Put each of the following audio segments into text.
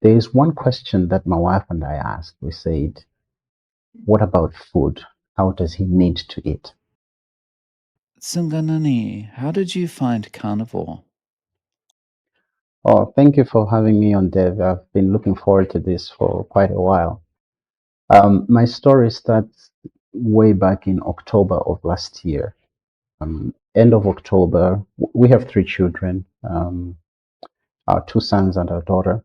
There is one question that my wife and I asked. We said, what about food? How does he need to eat? Sunganani, how did you find carnivore? Oh, thank you for having me on, Dev. I've been looking forward to this for quite a while. My story starts way back in October of last year. End of October, we have three children, our two sons and our daughter.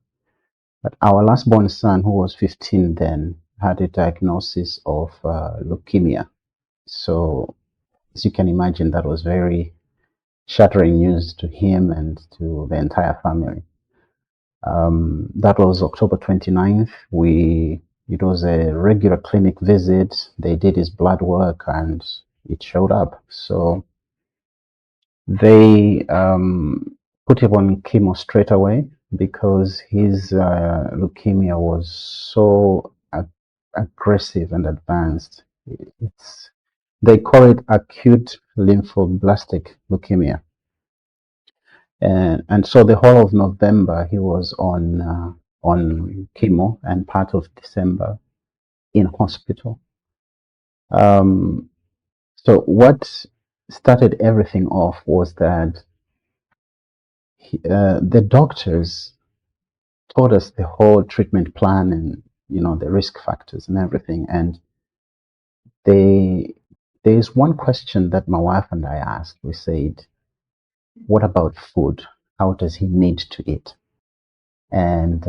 But our last born son, who was 15 then, had a diagnosis of leukemia. So, as you can imagine, that was very shattering news to him and to the entire family. That was October 29th. It was a regular clinic visit. They did his blood work and it showed up. So they put him on chemo straight away because his leukemia was so aggressive and advanced. It's They call it acute lymphoblastic leukemia. And so the whole of November he was on chemo and part of December in hospital. Um, so what started everything off was that the doctors told us the whole treatment plan and the risk factors and everything. And they there is one question that my wife and I asked. We said, what about food? How does he need to eat? And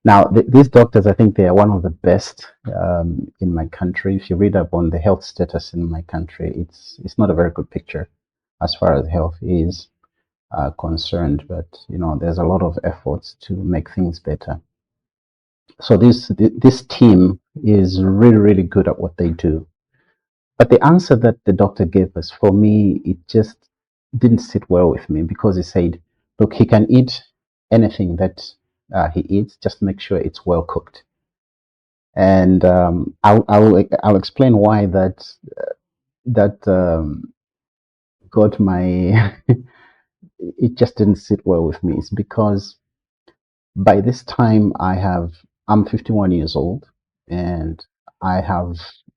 now, these doctors, I think they are one of the best in my country. If you read up on the health status in my country, it's not a very good picture as far as health is concerned. But there's a lot of efforts to make things better. So this team is really, really good at what they do. But the answer that the doctor gave us, for me, it just didn't sit well with me because he said, look, he can eat anything that he eats, just make sure it's well cooked. And I'll explain why that got my it just didn't sit well with me. It's because by this time I'm 51 years old, and I have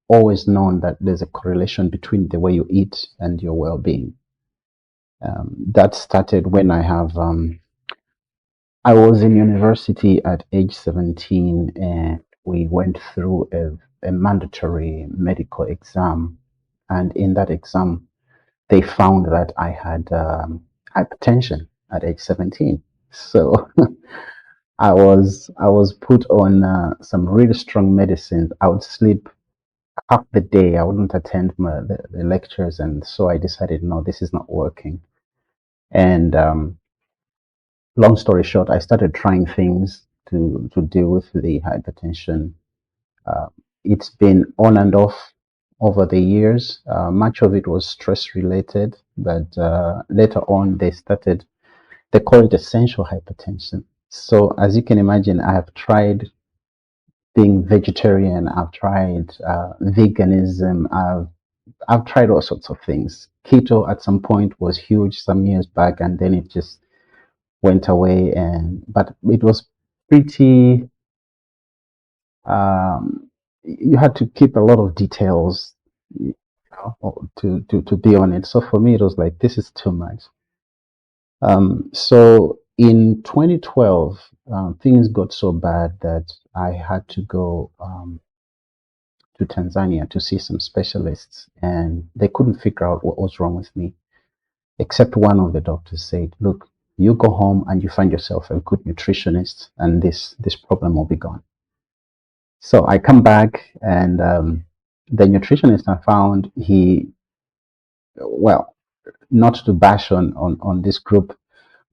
always known that there's a correlation between the way you eat and your well-being. That started when I was in university at age 17, and we went through a mandatory medical exam. And in that exam, they found that I had hypertension at age 17. So I was put on some really strong medicines. I would sleep half the day. I wouldn't attend the lectures, and so I decided, no, this is not working. And long story short, I started trying things to deal with the hypertension. Uh, it's been on and off over the years. Much of it was stress related, but later on they call it essential hypertension. So as you can imagine, I have tried being vegetarian. I've tried veganism. I've tried all sorts of things. Keto at some point was huge some years back, and then it just went away. But it was pretty. You had to keep a lot of details, to be on it. So for me, it was like, this is too much. So in 2012, things got so bad that I had to go to Tanzania to see some specialists, and they couldn't figure out what was wrong with me, except one of the doctors said, look, you go home and you find yourself a good nutritionist, and this problem will be gone. So I come back, and the nutritionist I found, well, not to bash on this group,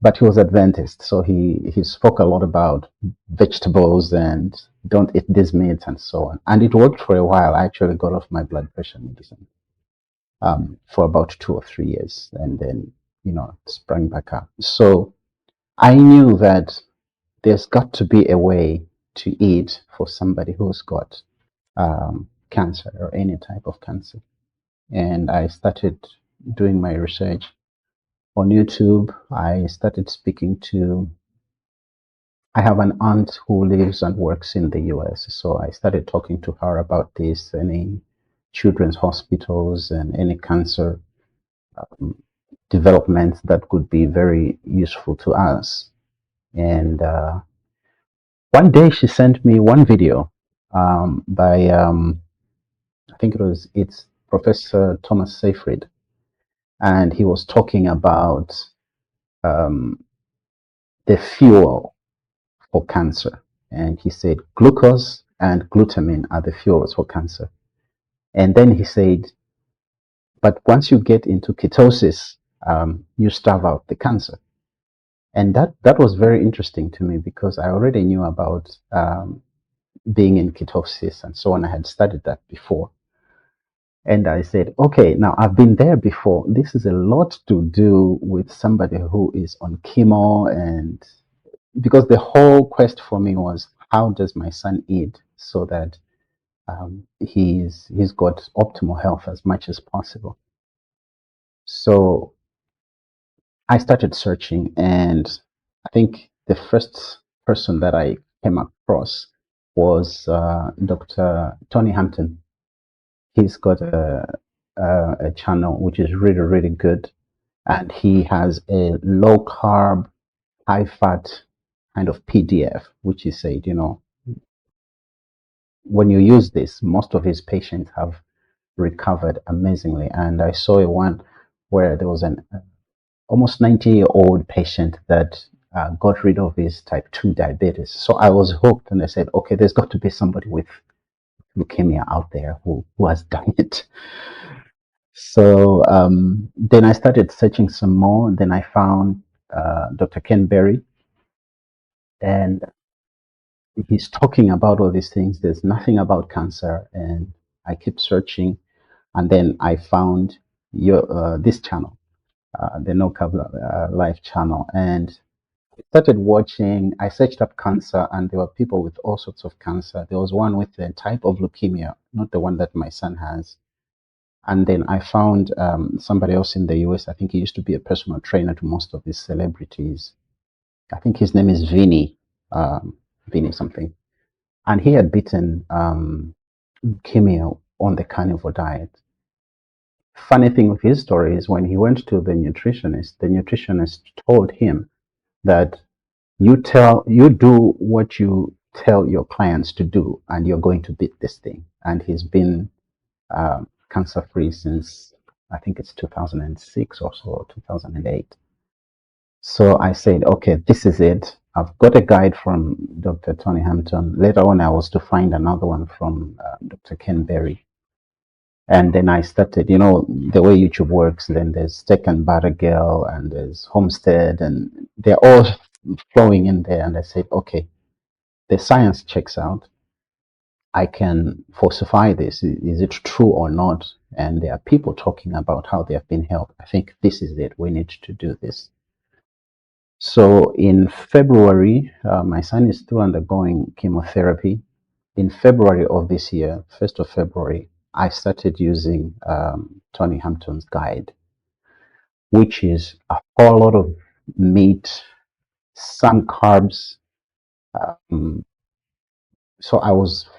but he was Adventist, so he spoke a lot about vegetables and don't eat this meat and so on. And it worked for a while. I actually got off my blood pressure medicine for about 2 or 3 years, and then sprang back up. So I knew that there's got to be a way to eat for somebody who's got cancer or any type of cancer. And I started doing my research on YouTube. I started speaking to I have an aunt who lives and works in the US, so I started talking to her about this, any children's hospitals and any cancer developments that could be very useful to us. And one day she sent me one video by I think it's Professor Thomas Seyfried, and he was talking about um, the fuel for cancer. And he said glucose and glutamine are the fuels for cancer. And then he said, but once you get into ketosis, you starve out the cancer. And that was very interesting to me because I already knew about being in ketosis and so on. I had studied that before. And I said, okay, now I've been there before. This is a lot to do with somebody who is on chemo. And because the whole quest for me was, how does my son eat so that he's got optimal health as much as possible? So I started searching, and I think the first person that I came across was Dr. Tony Hampton. He's got a channel which is really, really good, and he has a low carb, high fat kind of PDF, which he said, when you use this, most of his patients have recovered amazingly. And I saw a one where there was an almost 90-year-old patient that got rid of his type 2 diabetes. So I was hooked, and I said, okay, there's got to be somebody with leukemia out there who has done it. So then I started searching some more. Then I found Dr. Ken Berry, and he's talking about all these things. There's nothing about cancer, and I keep searching, and then I found this channel, the No Carb Life channel, and I started watching. I searched up cancer, and there were people with all sorts of cancer. There was one with a type of leukemia, not the one that my son has. And then I found somebody else in the US. I think he used to be a personal trainer to most of these celebrities. I think his name is Vinny something. And he had beaten leukemia on the carnivore diet. Funny thing with his story is when he went to the nutritionist told him that you do what you tell your clients to do, and you're going to beat this thing. And he's been cancer free since I think it's 2006 or so, 2008. So I said, okay, this is it. I've got a guide from Dr. Tony Hampton. Later on, I was to find another one from Dr. Ken Berry. And then I started, the way YouTube works, then there's Steak and Butter Girl and there's Homestead, and they're all flowing in there. And I said, okay, the science checks out. I can falsify this. Is it true or not? And there are people talking about how they have been helped. I think this is it. We need to do this. So in February, my son is still undergoing chemotherapy. In February of this year, 1st of February, I started using Tony Hampton's guide, which is a whole lot of meat, some carbs. Um, so I was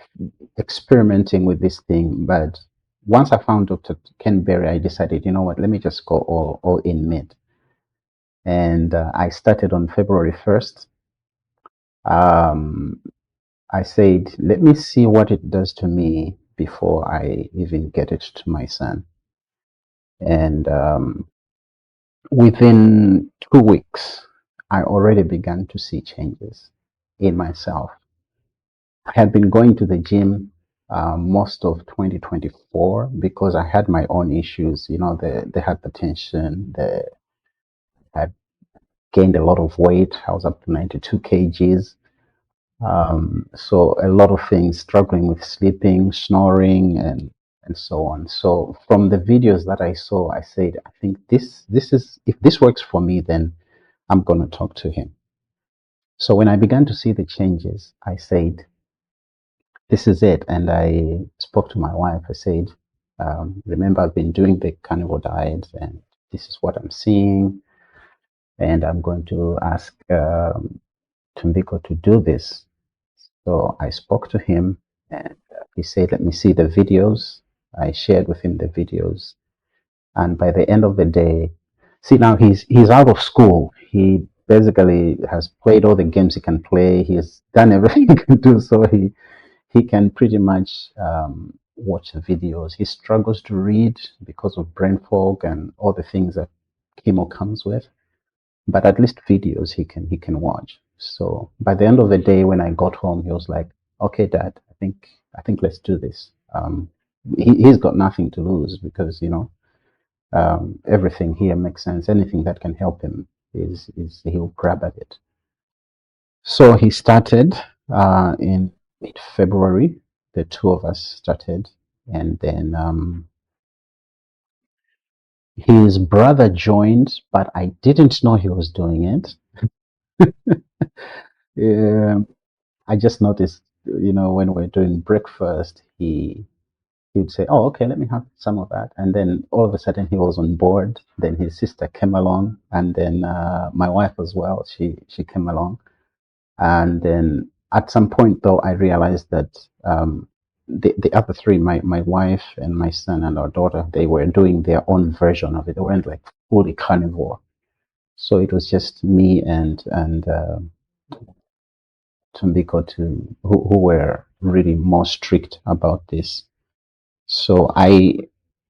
experimenting with this thing, but once I found Dr. Ken Berry, I decided, you know what, let me just go all in meat. And I started on February 1st. I said, let me see what it does to me before I even get it to my son. And within 2 weeks, I already began to see changes in myself. I had been going to the gym most of 2024 because I had my own issues, the hypertension, I had gained a lot of weight. I was up to 92 kgs. So a lot of things, struggling with sleeping, snoring, and so on. So from the videos that I saw, I said, I think this is, if this works for me, then I'm going to talk to him. So when I began to see the changes, I said, this is it. And I spoke to my wife. I said, remember, I've been doing the carnivore diet, and this is what I'm seeing. And I'm going to ask Tumbiko to do this. So I spoke to him and he said, let me see the videos. I shared with him the videos. And by the end of the day, see now he's out of school. He basically has played all the games he can play. He's done everything he can do. So he can pretty much watch the videos. He struggles to read because of brain fog and all the things that chemo comes with. But at least videos he can watch. So by the end of the day, when I got home, he was like, "Okay, Dad, I think let's do this." He's got nothing to lose because everything here makes sense. Anything that can help him is he'll grab at it. So he started in mid-February. The two of us started, and then his brother joined, but I didn't know he was doing it. Yeah, I just noticed, when we're doing breakfast, he'd say, "Oh, okay, let me have some of that," and then all of a sudden he was on board. Then his sister came along, and then my wife as well. She came along, and then at some point though, I realized that the other three, my wife and my son and our daughter, they were doing their own version of it. They weren't like fully carnivore. So it was just me and Tumbiko who were really more strict about this. So I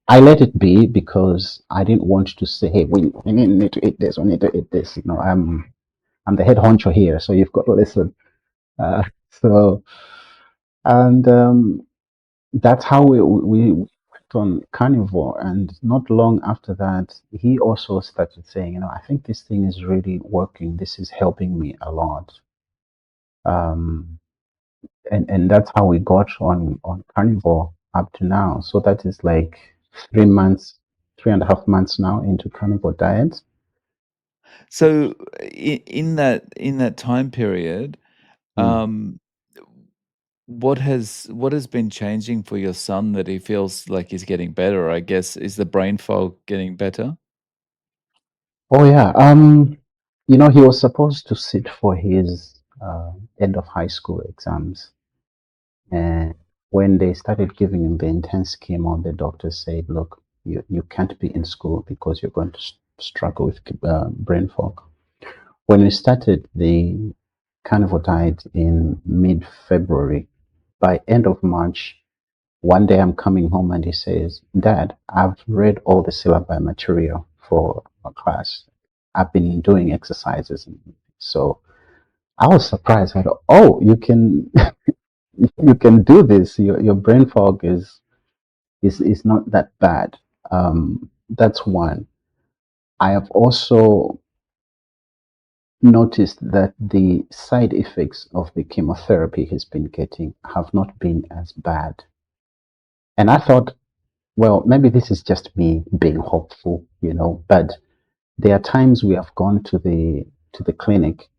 let it be because I didn't want to say, "Hey, we need to eat this. We need to eat this." I'm the head honcho here, so you've got to listen. Uh, so and that's how we went on carnivore. And not long after that, he also started saying, "I think this thing is really working. This is helping me a lot." Um, and that's how we got on carnivore up to now. So that is like 3 months, 3.5 months now into carnivore diet. So in that time period, Mm. um, what has been changing for your son that he feels like he's getting better? I guess is the brain fog getting better? Oh yeah. He was supposed to sit for his end of high school exams, and when they started giving him the intense chemo, the doctors said, "Look, you can't be in school because you're going to struggle with brain fog." When we started the carnivore diet in mid-February, by end of March, one day I'm coming home and he says, "Dad, I've read all the syllabi material for a class. I've been doing exercises." So I was surprised. I thought, "Oh, you can you can do this. Your brain fog is not that bad." That's one. I have also noticed that the side effects of the chemotherapy he's been getting have not been as bad. And I thought, well, maybe this is just me being hopeful, but there are times we have gone to the clinic.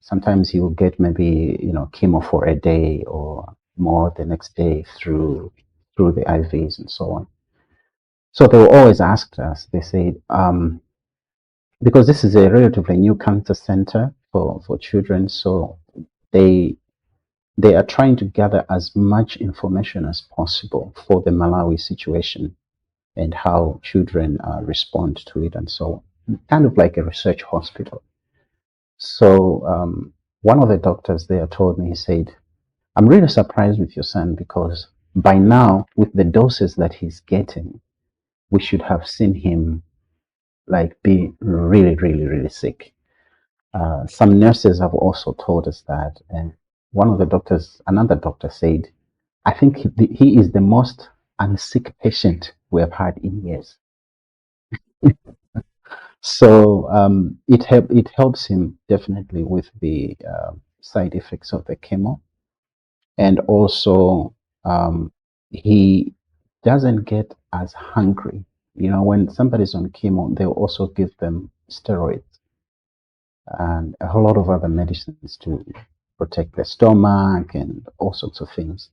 Sometimes you'll get maybe, chemo for a day or more the next day through the IVs and so on. So they will always ask us, they say, because this is a relatively new cancer center for children, so they they are trying to gather as much information as possible for the Malawi situation and how children respond to it and so on. Kind of like a research hospital. So one of the doctors there told me, he said, "I'm really surprised with your son because by now, with the doses that he's getting, we should have seen him like be really, really, really sick." Some nurses have also told us that. And one of the doctors, another doctor said, "I think he is the most unsick patient we have had in years." So it helps him definitely with the side effects of the chemo, and also he doesn't get as hungry. When somebody's on chemo, they'll also give them steroids and a whole lot of other medicines to protect the stomach and all sorts of things.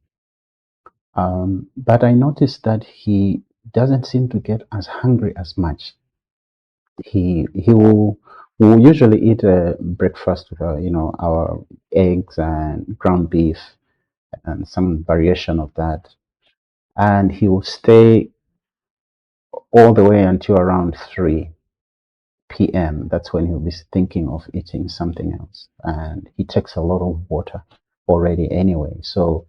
But I noticed that he doesn't seem to get as hungry as much. He will We usually eat a breakfast with, our eggs and ground beef and some variation of that. And he will stay all the way until around 3 p.m. That's when he'll be thinking of eating something else. And he takes a lot of water already anyway. So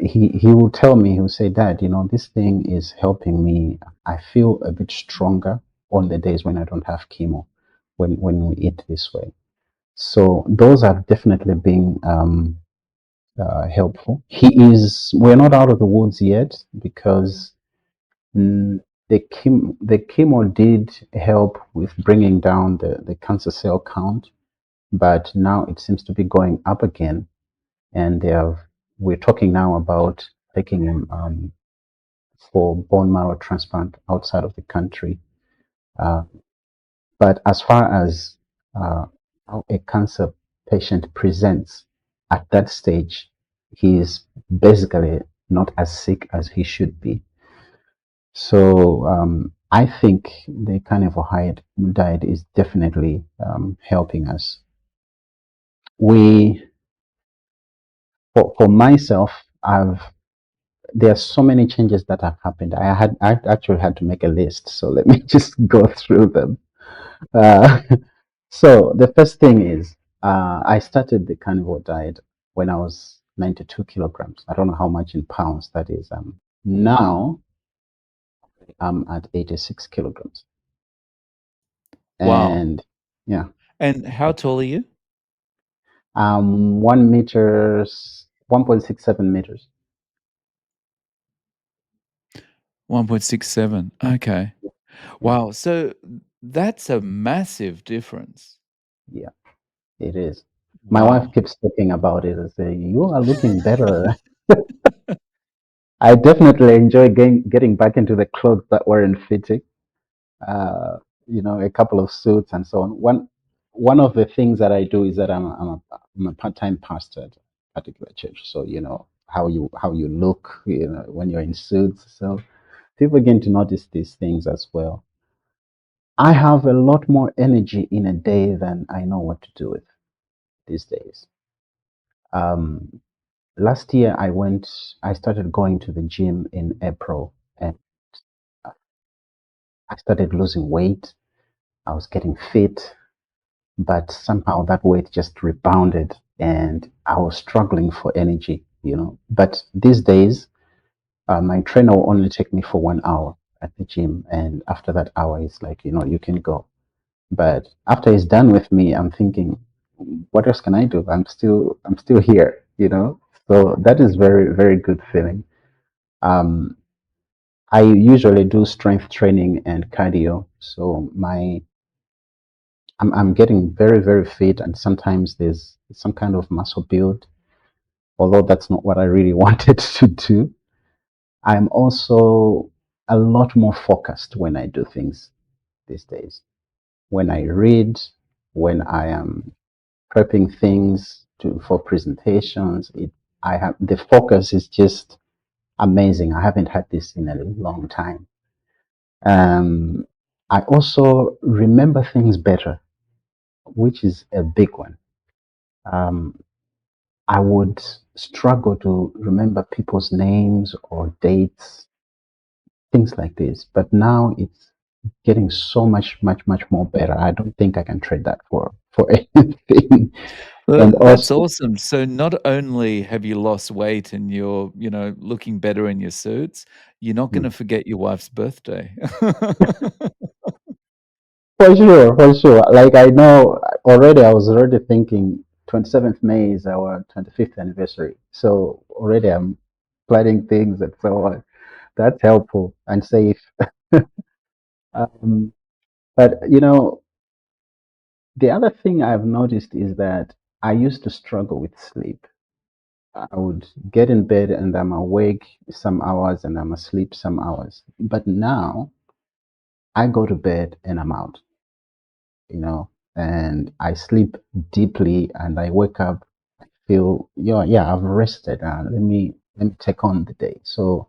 he will tell me, he'll say, Dad, this thing is helping me. I feel a bit stronger on the days when I don't have chemo, when we eat this way. So those have definitely been helpful. We're not out of the woods yet because the chemo did help with bringing down the cancer cell count, but now it seems to be going up again. And we're talking now about taking him for bone marrow transplant outside of the country. Uh, but as far as how a cancer patient presents at that stage, he is basically not as sick as he should be. So I think the carnivore diet is definitely helping us. We, for myself, I've there are so many changes that have happened. I actually had to make a list, so let me just go through them. Uh, so the first thing is I started the carnivore diet when I was 92 kilograms. I don't know how much in pounds that is. Now I'm at 86 kilograms, Wow. and yeah, And how tall are you? 1 meters, 1.67 meters. 1.67. Okay. Yeah, Wow. So that's a massive difference. yeah, it is. My wife Wow. keeps talking about it and say, "You are looking better." I definitely enjoy getting back into the clothes that weren't fitting. Uh, a couple of suits and so on. One of the things that I do is that I'm a part-time pastor at a particular church. So how you look, when you're in suits. So people begin to notice these things as well. I have a lot more energy in a day than I know what to do with these days. Um, Last year I started going to the gym in April, and I started losing weight. I was getting fit, but somehow that weight just rebounded and I was struggling for energy. But these days, my trainer will only take me for 1 hour at the gym. And after that hour, it's like, you can go. But after he's done with me, I'm thinking, what else can I do? I'm still here. So that is very, very good feeling. Um, I usually do strength training and cardio. So I'm getting very, very fit, and sometimes there's some kind of muscle build, although that's not what I really wanted to do. I'm also a lot more focused when I do things these days. When I read, when I am prepping things for presentations, I have the focus is just amazing. I haven't had this in a long time. Um, I also remember things better, which is a big one. Um, I would struggle to remember people's names or dates, things like this. But now it's getting so much, much, much more better. I don't think I can trade that for anything. Well, And that's also, awesome. So not only have you lost weight and you're, looking better in your suits, you're not mm, gonna forget your wife's birthday. for sure. Like I know already, I was already thinking 27th May is our 25th anniversary. So already I'm planning things and so on. That's helpful and safe. Um, but the other thing I've noticed is that I used to struggle with sleep. I would get in bed and I'm awake some hours and I'm asleep some hours. But now I go to bed and I'm out, and I sleep deeply and I wake up, feel, yeah, I've rested. Let me take on the day. So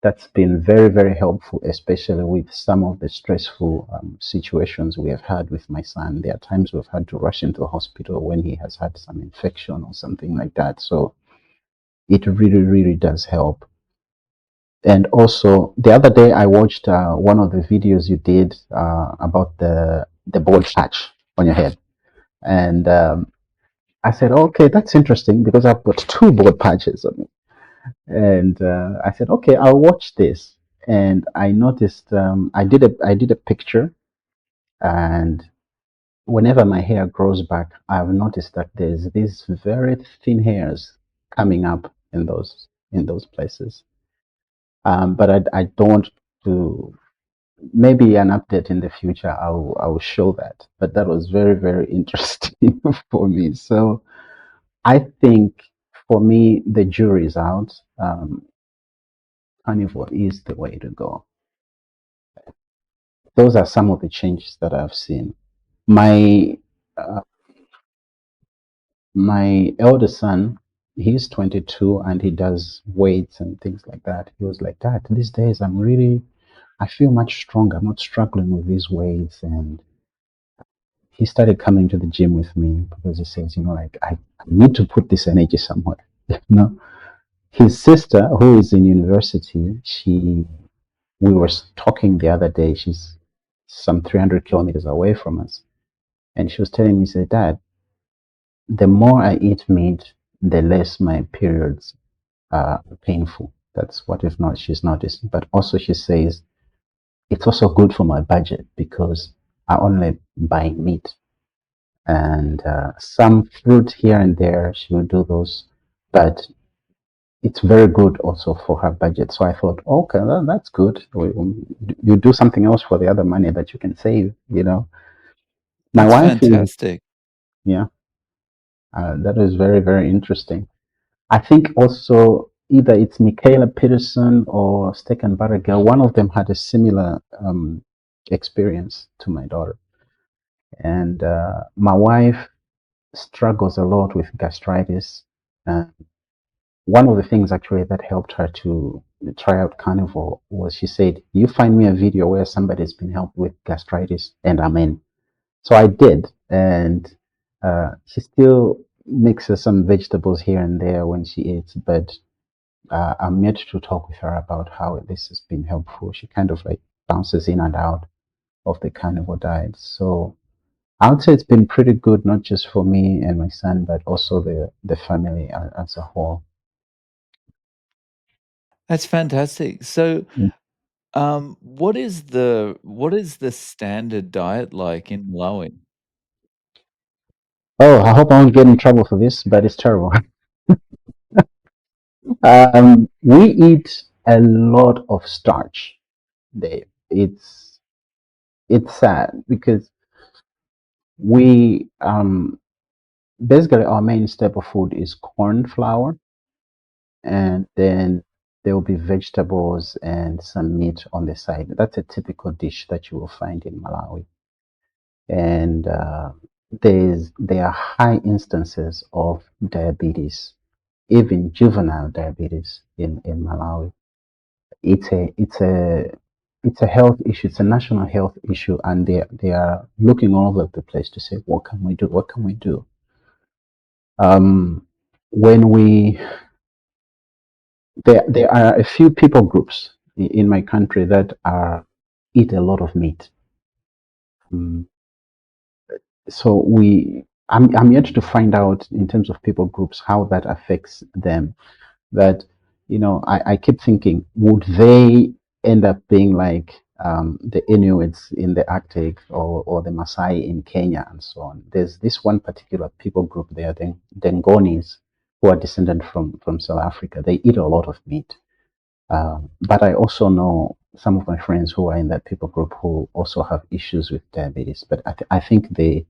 That's been very, very helpful, especially with some of the stressful situations we have had with my son. There are times we've had to rush into the hospital when he has had some infection or something like that. So it really, really does help. And also, the other day I watched one of the videos you did about the bald patch on your head, and I said, okay, that's interesting because I've got two bald patches on me. And I said, okay, I'll watch this. And I noticed I did a picture, and whenever my hair grows back, I've noticed that there's these very thin hairs coming up in those places. But I don't do maybe an update in the future. I will show that. But that was very, very interesting for me. So I think for me the jury's out. Carnivore is the way to go. Those are some of the changes that I've seen. My uh, my elder son, he's 22 and he does weights and things like that. He was like, Dad, these days I feel much stronger. I'm not struggling with these weights. And he started coming to the gym with me because he says, like I need to put this energy somewhere. you know. His sister, who is in university, we were talking the other day. She's some 300 kilometers away from us. And she was telling me, she said, Dad, the more I eat meat, the less my periods are painful. That's what if not she's noticed. But also she says it's also good for my budget because I only buy meat and some fruit here and there. She will do those, but it's very good also for her budget. So I thought, okay, well, that's good. You do something else for the other money that you can save. My That's wife is, fantastic. yeah, that is very, very interesting. I think also either it's Michaela Peterson or Steak and Butter Girl. One of them had a similar experience to my daughter. And my wife struggles a lot with gastritis. Uh, One of the things actually that helped her to try out carnivore was she said, "You find me a video where somebody's been helped with gastritis, and I'm in." So I did, and she still mixes some vegetables here and there when she eats, but I'm yet to talk with her about how this has been helpful. She kind of like bounces in and out of the carnivore diet. So I would say it's been pretty good, not just for me and my son, but also the family as a whole. That's fantastic. So, Mm. what is the standard diet like in Malawi? Oh, I hope I won't get in trouble for this, but it's terrible. We eat a lot of starch, Dave. It's sad because we basically our main staple food is corn flour, and then there will be vegetables and some meat on the side. That's a typical dish that you will find in Malawi. And there are high instances of diabetes, even juvenile diabetes in Malawi. It's a health issue. It's a national health issue, and they are looking all over the place to say, what can we do? What can we do? Um, when we there are a few people groups in my country that are eat a lot of meat. Um, so I'm yet to find out in terms of people groups how that affects them. That I keep thinking, would they end up being like the Inuits in the Arctic or the Maasai in Kenya and so on? There's this one particular people group there, the Dengonis, who are descended from South Africa. They eat a lot of meat. But I also know some of my friends who are in that people group who also have issues with diabetes. But I think the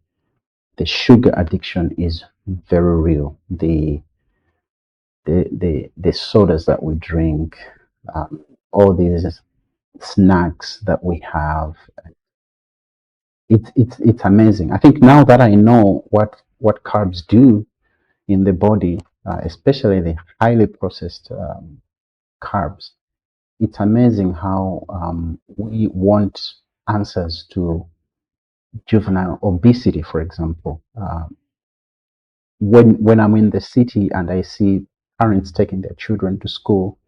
sugar addiction is very real. The sodas that we drink, all these snacks that we have, it's amazing. I think now that I know what carbs do in the body, especially the highly processed carbs, it's amazing how we want answers to juvenile obesity, for example. When I'm in the city and I see parents taking their children to school,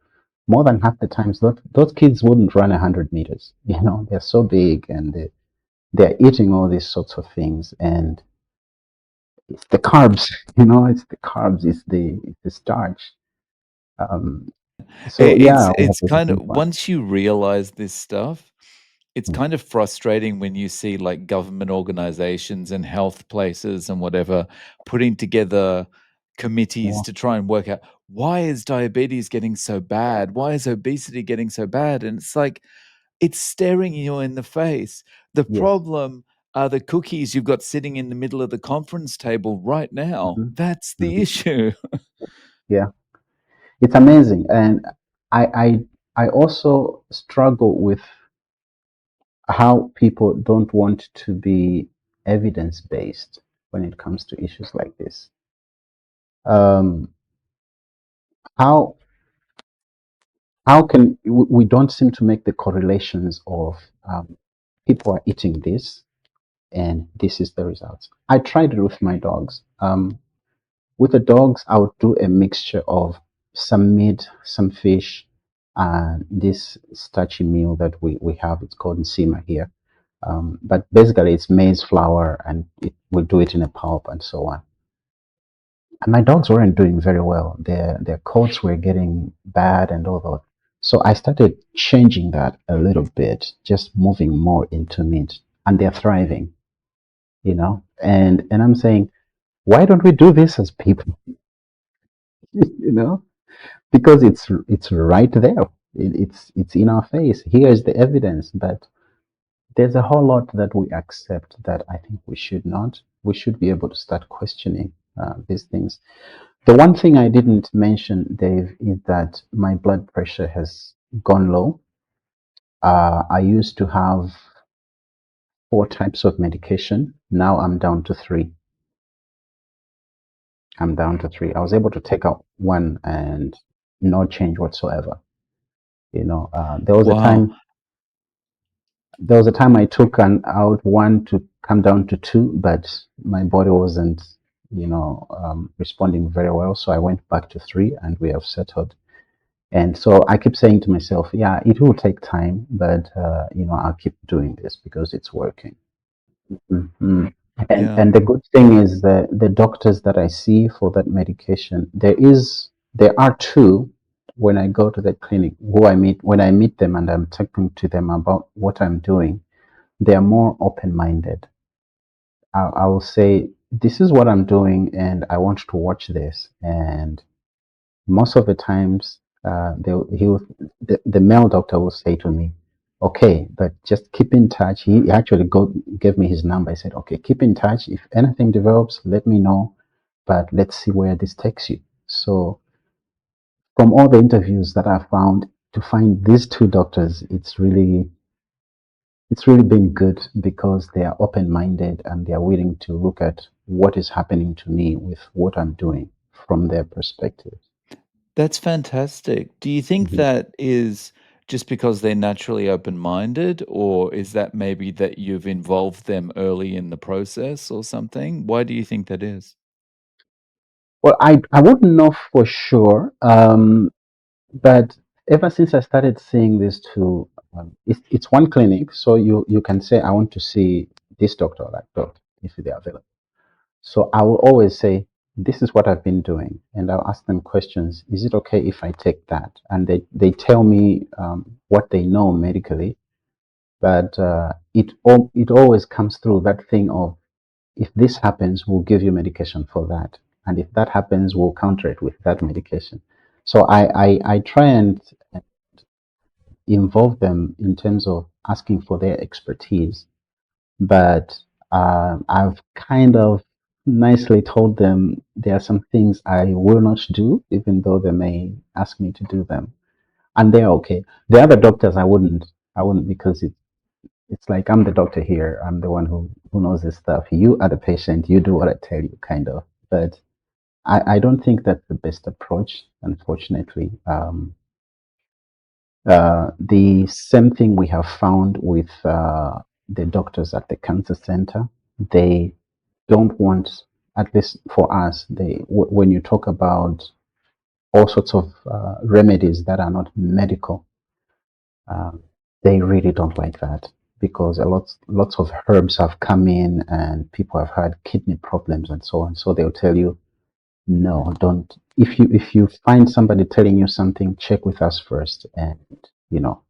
more than half the times those kids wouldn't run 100 meters. They're so big and they're eating all these sorts of things, and it's the carbs. It's the carbs, it's the starch. Um, so It's yeah, we have it's to kind of think about once you realize this stuff, it's it. kind of frustrating when you see like government organizations and health places and whatever putting together committees Yeah, to try and work out why is diabetes getting so bad? Why is obesity getting so bad? And it's like it's staring you in the face. The yes. problem are the cookies you've got sitting in the middle of the conference table right now. Hmm. That's the Hmm. issue. Yeah, it's amazing, and I I also struggle with how people don't want to be evidence based when it comes to issues like this. Um, how how can we don't seem to make the correlations of people are eating this and this is the results. I tried it with my dogs. With the dogs, I would do a mixture of some meat, some fish, and this starchy meal that we have. It's called nsima here. But basically, it's maize flour, and we do it in a pulp and so on. And my dogs weren't doing very well. Their coats were getting bad and all that. So I started changing that a little bit, just moving more into meat, and they're thriving. And I'm saying, why don't we do this as people? you know, because it's right there. It's in our face. Here is the evidence, but there's a whole lot that we accept that I think we should not. We should be able to start questioning these things. The one thing I didn't mention, Dave, is that my blood pressure has gone low. I used to have four types of medication. Now I'm down to three. I'm down to three. I was able to take out one and no change whatsoever. There was a Wow. time I took out one to come down to two, but my body wasn't, responding very well. So I went back to three, and we have settled. And so I keep saying to myself, yeah, it will take time, but I'll keep doing this because it's working. Hmm. And Yeah. and the good thing is that the doctors that I see for that medication, there are two when I go to the clinic who I meet when I meet them and I'm talking to them about what I'm doing. They are more open-minded. I will say, this is what I'm doing, and I want to watch this. And most of the times, the male doctor will say to me, okay, but just keep in touch. He actually gave me his number. I said, okay, keep in touch. If anything develops, let me know, but let's see where this takes you. So from all the interviews that I found, to find these two doctors, it's really been good because they are open-minded and they are willing to look at what is happening to me with what I'm doing from their perspective. That's fantastic. Do you think Mhm. that is just because they're naturally open-minded, or is that maybe that you've involved them early in the process or something? Why do you think that is? Well, I wouldn't know for sure, but ever since I started seeing these two, it's one clinic, so you can say I want to see this doctor or that doctor if they're available. So I will always say, this is what I've been doing. And I'll ask them questions. Is it okay if I take that? And they tell me what they know medically. But it always comes through that thing of, if this happens, we'll give you medication for that. And if that happens, we'll counter it with that medication. So I try and involve them in terms of asking for their expertise, but I've kind of nicely told them there are some things I will not do, even though they may ask me to do them, and they're okay. The other doctors, I wouldn't because it's like I'm the doctor here. I'm the one who knows this stuff. You are the patient. You do what I tell you, kind of. But I don't think that's the best approach, unfortunately. The same thing we have found with the doctors at the cancer center. They don't want, at least for us, when you talk about all sorts of remedies that are not medical, uh, they really don't like that because lots of herbs have come in and people have had kidney problems and so on. So they'll tell you, no, don't. If you find somebody telling you something, check with us first, and you know.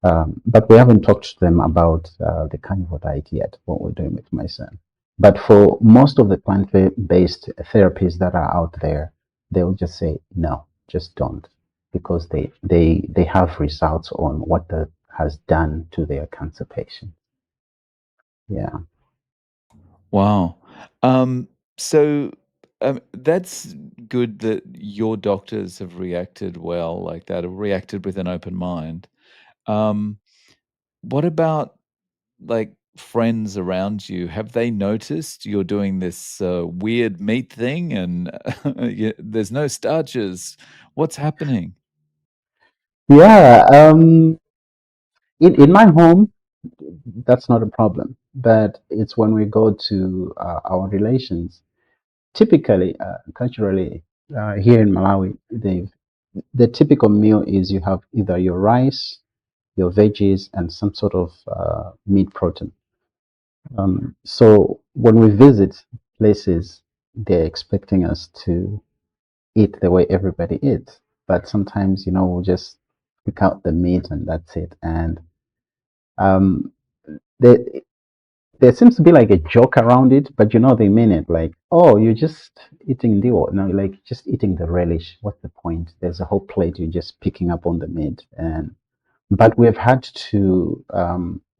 But we haven't talked to them about the carnivore diet yet. What we're doing with my son. But for most of the plant-based therapies that are out there, they'll just say no, just don't, because they have results on what that has done to their cancer patient. Yeah. Wow. Um, so that's good that your doctors have reacted well like that, have reacted with an open mind. Um, what about like friends around you? Have they noticed you're doing this weird meat thing and there's no starches? What's happening? Yeah. In my home, that's not a problem. But it's when we go to our relations, typically, culturally, here in Malawi, the typical meal is you have either your rice, your veggies, and some sort of meat protein. So when we visit places, they're expecting us to eat the way everybody eats. But sometimes, we'll just pick out the meat and that's it. And um, there, there seems to be like a joke around it, but they mean it. Like, oh, you're just eating the no, like just eating the relish. What's the point? There's a whole plate. You're just picking up on the meat, and but we've had to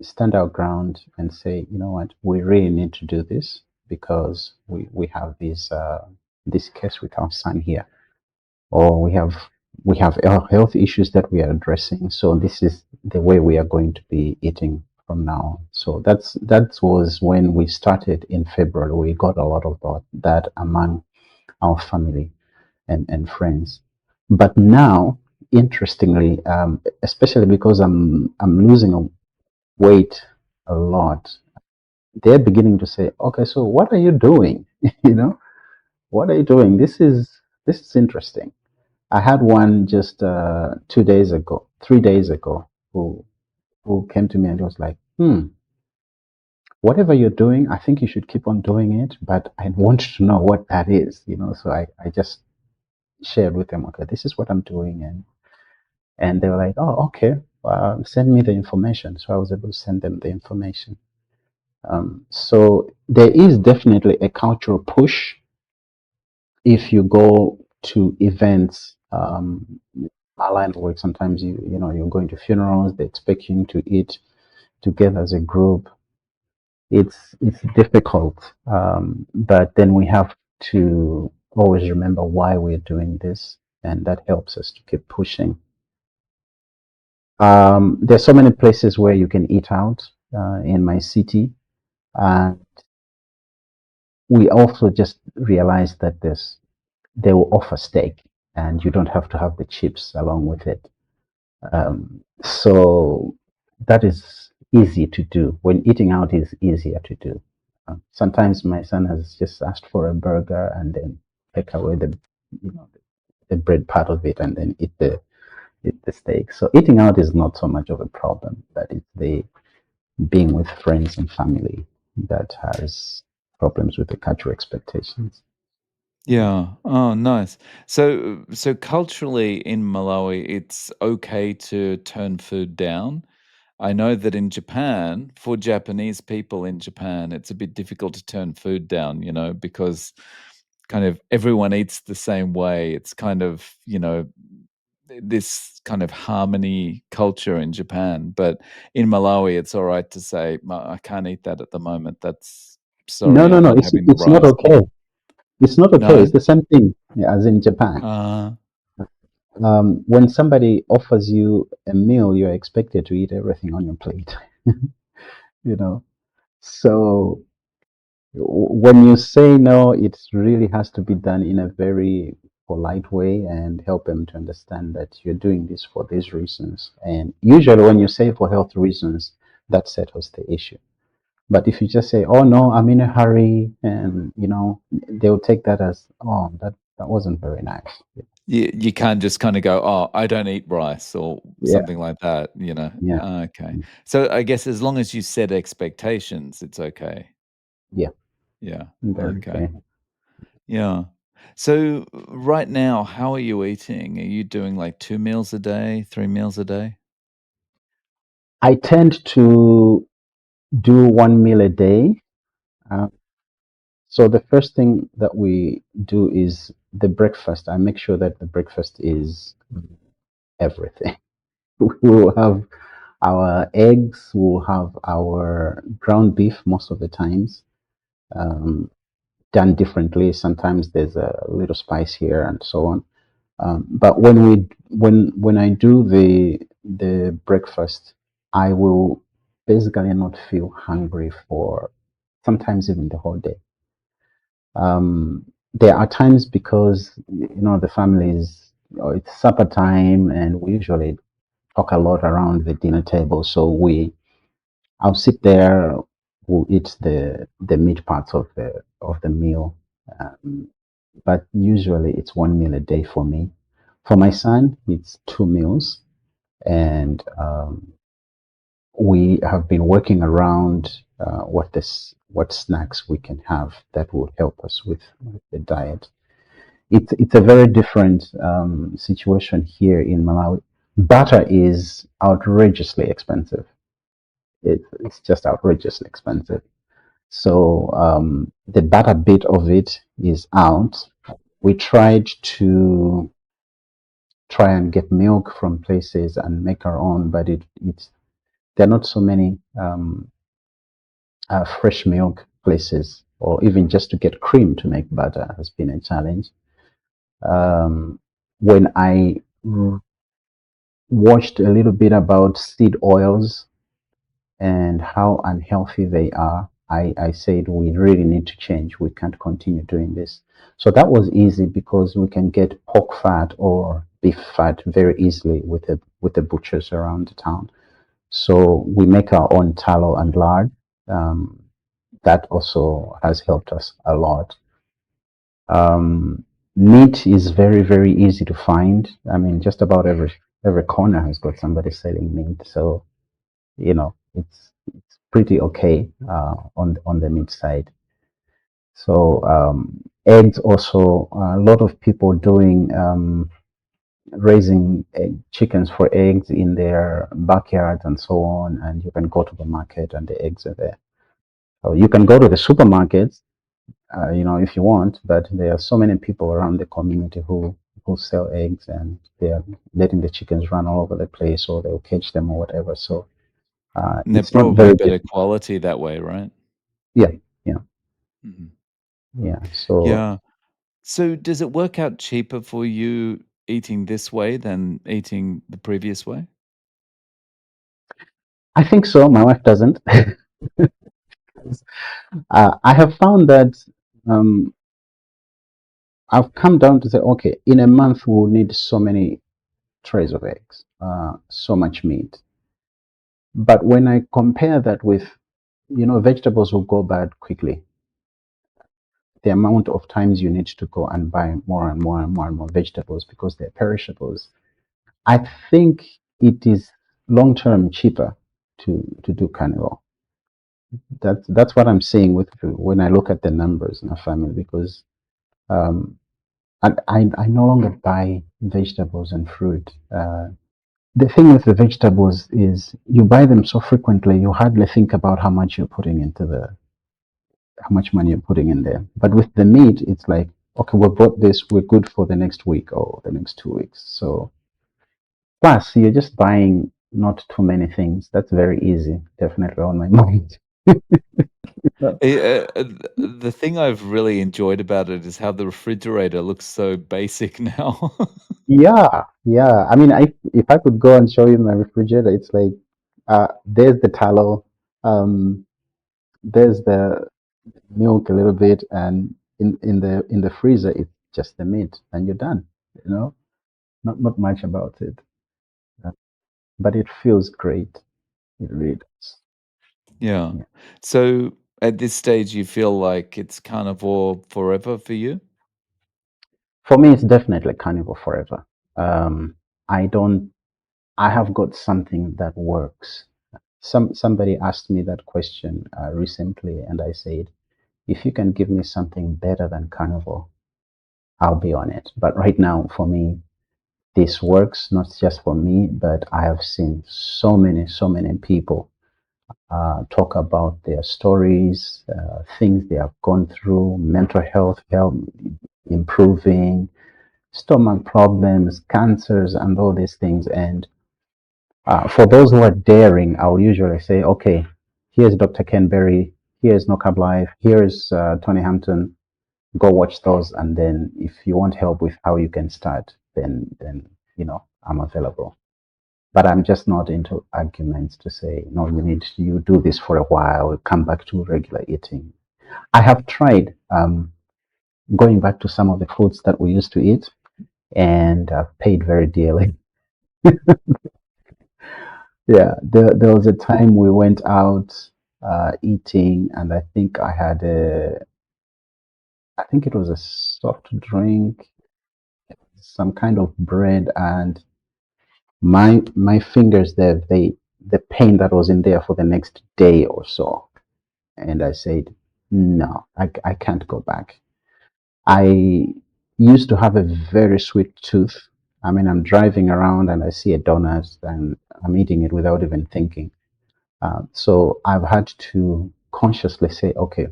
stand our ground and say, you know what, we really need to do this because we have this case with our son here, or we have health issues that we are addressing. So this is the way we are going to be eating from now on. So that was when we started in February. We got a lot of that among our family and friends. But now, interestingly, especially because I'm losing weight a lot, they're beginning to say, okay, so what are you doing? you know, what are you doing? This is interesting. I had one just 2 days ago, 3 days ago, who came to me and was like, whatever you're doing, I think you should keep on doing it, but I want to know what that is. So I just shared with them, okay, this is what I'm doing, and they were like, oh, okay, send me the information. So I was able to send them the information. So there is definitely a cultural push if you go to events. My line of work, sometimes you're going to funerals, they expect you to eat together as a group. It's difficult, but then we have to always remember why we're doing this, and that helps us to keep pushing. There's so many places where you can eat out in my city, and we also just realized that they will offer steak, and you don't have to have the chips along with it. So that is easy to do. When eating out is easier to do. Sometimes my son has just asked for a burger and then take away the bread part of it and then eat the steak. So eating out is not so much of a problem, but it's the being with friends and family that has problems with the cultural expectations. Yeah. Oh, nice. So culturally in Malawi, it's okay to turn food down. I know that in Japan, for Japanese people in Japan, it's a bit difficult to turn food down, because kind of everyone eats the same way. It's kind of, this kind of harmony culture in Japan. But in Malawi, it's all right to say, I can't eat that at the moment. That's No, sorry, no, I'm no. not It's having the it's not rice. okay. It's not okay. It's No? the same thing as in Japan. Uh, When somebody offers you a meal, you're expected to eat everything on your plate. you know. So when you say no, it really has to be done in a very polite way and help them to understand that you're doing this for these reasons. And usually, when you say for health reasons, that settles the issue. But if you just say, "Oh no, I'm in a hurry," and they'll take that as, "Oh, that wasn't very nice." You can't just kinda go, "Oh, I don't eat rice," or Yeah, something like that, you know? yeah, Okay. So, I guess as long as you set expectations, it's okay. yeah, Yeah. very Okay. okay. Yeah. So, right now, how are you eating? Are you doing, like, 2 meals a day, 3 meals a day? I tend to do one meal a day. Uh, so the first thing that we do is the breakfast. I make sure that the breakfast is everything. We'll have our eggs, we'll have our ground beef most of the times, um, done differently. Sometimes there's a little spice here and so on. But when I do the breakfast, I will basically not feel hungry for sometimes even the whole day. There are times because the family is, it's supper time, and we usually talk a lot around the dinner table. So I'll sit there, we'll eat the meat parts of the meal. Um, but usually it's one meal a day for me. For my son, it's two meals, and we have been working around what snacks we can have that will help us with the diet. It's a very different situation here in Malawi. Butter is outrageously expensive. It's just outrageously expensive. So the butter bit of it is out. We tried to try and get milk from places and make our own, but it's there are not so many fresh milk places, or even just to get cream to make butter has been a challenge. Um, when I watched a little bit about seed oils and how unhealthy they are, I said we really need to change. We can't continue doing this. So that was easy because we can get pork fat or beef fat very easily with the butchers around the town. So we make our own tallow and lard. Um, that also has helped us a lot. Meat is very, very easy to find. I mean, just about every corner has got somebody selling meat. So it's pretty okay on the meat side. So eggs also, a lot of people doing raising chickens for eggs in their backyards and so on, and you can go to the market and the eggs are there. So you can go to the supermarkets, if you want, but there are so many people around the community who sell eggs, and they are letting the chickens run all over the place, or they'll catch them or whatever. So And they're it's not probably very better difficult. quality that way, right? Yeah, yeah, Mhm. yeah. So Yeah. So, does it work out cheaper for you eating this way than eating the previous way? I think so. My wife doesn't. I have found that um, I've come down to say, okay, in a month we'll need so many trays of eggs, so much meat. But when I compare that with, vegetables will go bad quickly. The amount of times you need to go and buy more and more and more and more vegetables because they're perishables. I think it is long term cheaper to do carnivore. That's what I'm seeing with when I look at the numbers in our family, because um, and I no longer buy vegetables and fruit. The thing with the vegetables is you buy them so frequently, you hardly think about how much money you're putting in there. But with the meat, it's like, okay, we bought this, we're good for the next week or the next 2 weeks. So plus, you're just buying not too many things. That's very easy. Definitely on my mind. The thing I've really enjoyed about it is how the refrigerator looks so basic now. Yeah, yeah. I mean, if I could go and show you my refrigerator, it's like there's the tallow, there's the milk a little bit, and in the freezer, just the meat, and you're done. You know, not much about it. Uh, but it feels great. It really does. Yeah. Yeah. So at this stage, you feel like it's carnivore forever for you? For me, it's definitely carnivore forever. Um, I don't. I have got something that works. Somebody asked me that question recently, and I said, if you can give me something better than carnivore, I'll be on it. But right now, for me, this works not just for me, but I have seen so many people talk about their stories, things they have gone through, mental health improving, stomach problems, cancers, and all these things. And for those who are daring, I will usually say, okay, here's Dr. Ken Berry, here's No Carb Life, here's Tony Hampton. Go watch those, and then if you want help with how you can start, then I'm available. But I'm just not into arguments to say no. You do this for a while, come back to regular eating. I have tried going back to some of the foods that we used to eat, and I've paid very dearly. Yeah, there was a time we went out eating, and I think it was a soft drink, some kind of bread, and my fingers there, the pain that was in there for the next day or so. And I said, no, I can't go back. I used to have a very sweet tooth. I mean, I'm driving around and I see a donut and I'm eating it without even thinking. So I've had to consciously say, okay,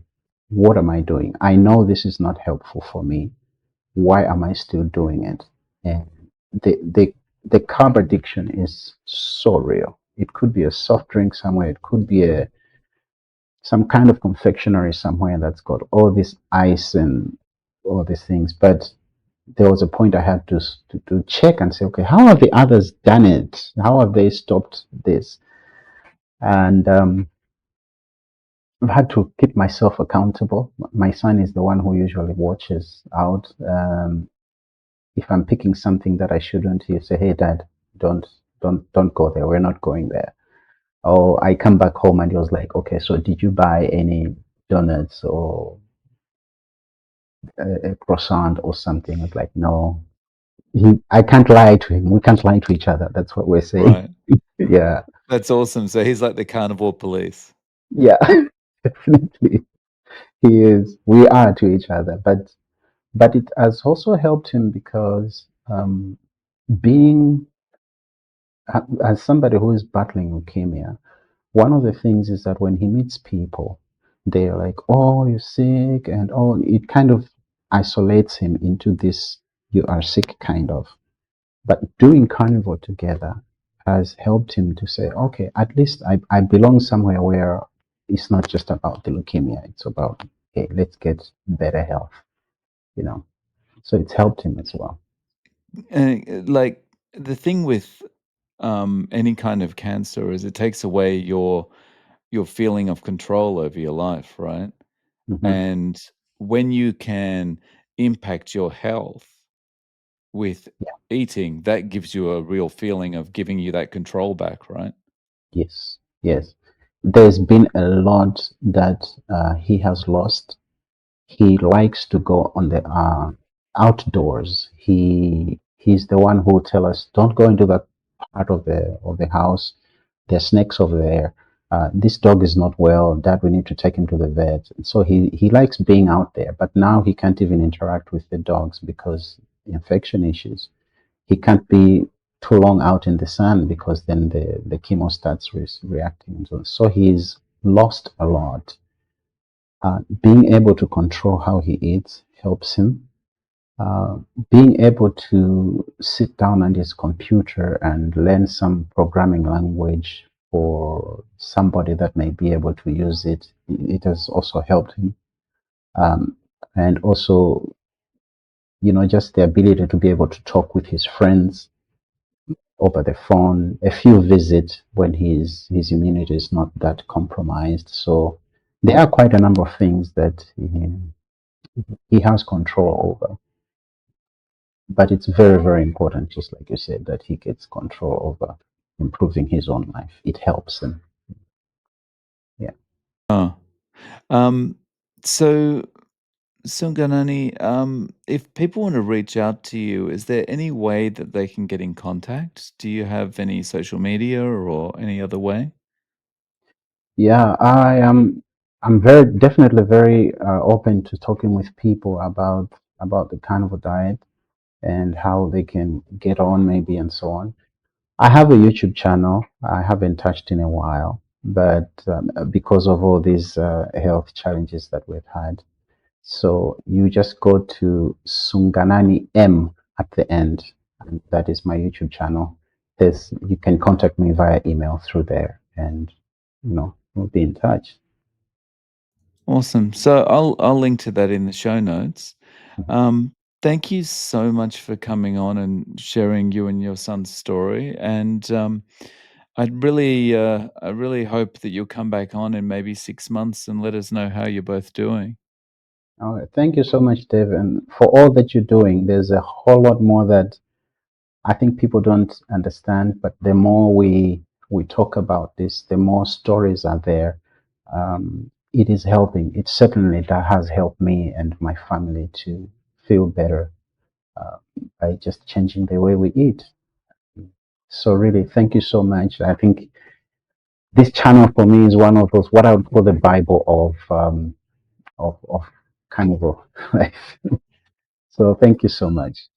what am I doing? I know this is not helpful for me. Why am I still doing it? And the carb addiction is so real. It could be a soft drink somewhere. It could be a some kind of confectionery somewhere that's got all this ice and all these things. But there was a point I had to check and say, okay, how have the others done it? How have they stopped this? And I've had to keep myself accountable. My son is the one who usually watches out. If I'm picking something that I shouldn't, he'll say, "Hey, Dad, don't don't go there. We're not going there." Or I come back home and he was like, "Okay, so did you buy any donuts or a croissant or something?" I was like, "No." I can't lie to him. We can't lie to each other. That's what we're saying. Right. Yeah, That's awesome. So he's like the carnivore police. yeah, definitely. He is. We are to each other, but it has also helped him because being as somebody who is battling leukemia, one of the things is that when he meets people, they're like, "Oh, you're sick," and oh, it kind of isolates him into this "you are sick" kind of. But doing carnivore together has helped him to say, okay, at least I belong somewhere where it's not just about the leukemia, it's about, hey, let's get better health, you know. So it's helped him as well. Like the thing with any kind of cancer is it takes away your feeling of control over your life, right? Hmm. And when you can impact your health with Yeah. eating, that gives you a real feeling of giving you that control back, right? Yes. Yes. There's been a lot that he has lost. He likes to go on the outdoors. He's the one who will tell us, don't go into that part of the house. There's snakes over there. This dog is not well. Dad, we need to take him to the vet. So he likes being out there, but now he can't even interact with the dogs because infection issues. He can't be too long out in the sun because then the chemo starts reacting. So he's lost a lot. Being able to control how he eats helps him. Uh, Being able to sit down on his computer and learn some programming language for somebody that may be able to use it, it has also helped him. Um, and also, just the ability to be able to talk with his friends over the phone, a few visits when his immunity is not that compromised. So there are quite a number of things that he has control over. But it's very, very important, just like you said, that he gets control over improving his own life. It helps him. Yeah. Oh. Um, so Sunganani, if people want to reach out to you, is there any way that they can get in contact? Do you have any social media or any other way? Yeah, I am. I'm very definitely very open to talking with people about the carnivore diet and how they can get on, maybe, and so on. I have a YouTube channel. I haven't touched in a while, but because of all these health challenges that we've had, so you just go to Sunganani M at the end, and that is my YouTube channel. There's You can contact me via email through there, and we'll be in touch. Awesome. So I'll link to that in the show notes. Mhm. Um, Thank you so much for coming on and sharing you and your son's story. And I really hope that you'll come back on in maybe 6 months and let us know how you're both doing. All right. Thank you so much, Dave, and for all that you're doing. There's a whole lot more that I think people don't understand, but the more we talk about this, the more stories are there. It is helping. It certainly that has helped me and my family to feel better uh, by just changing the way we eat. So really, thank you so much. I think this channel for me is one of those what I would call the Bible of carnivore life. So thank you so much.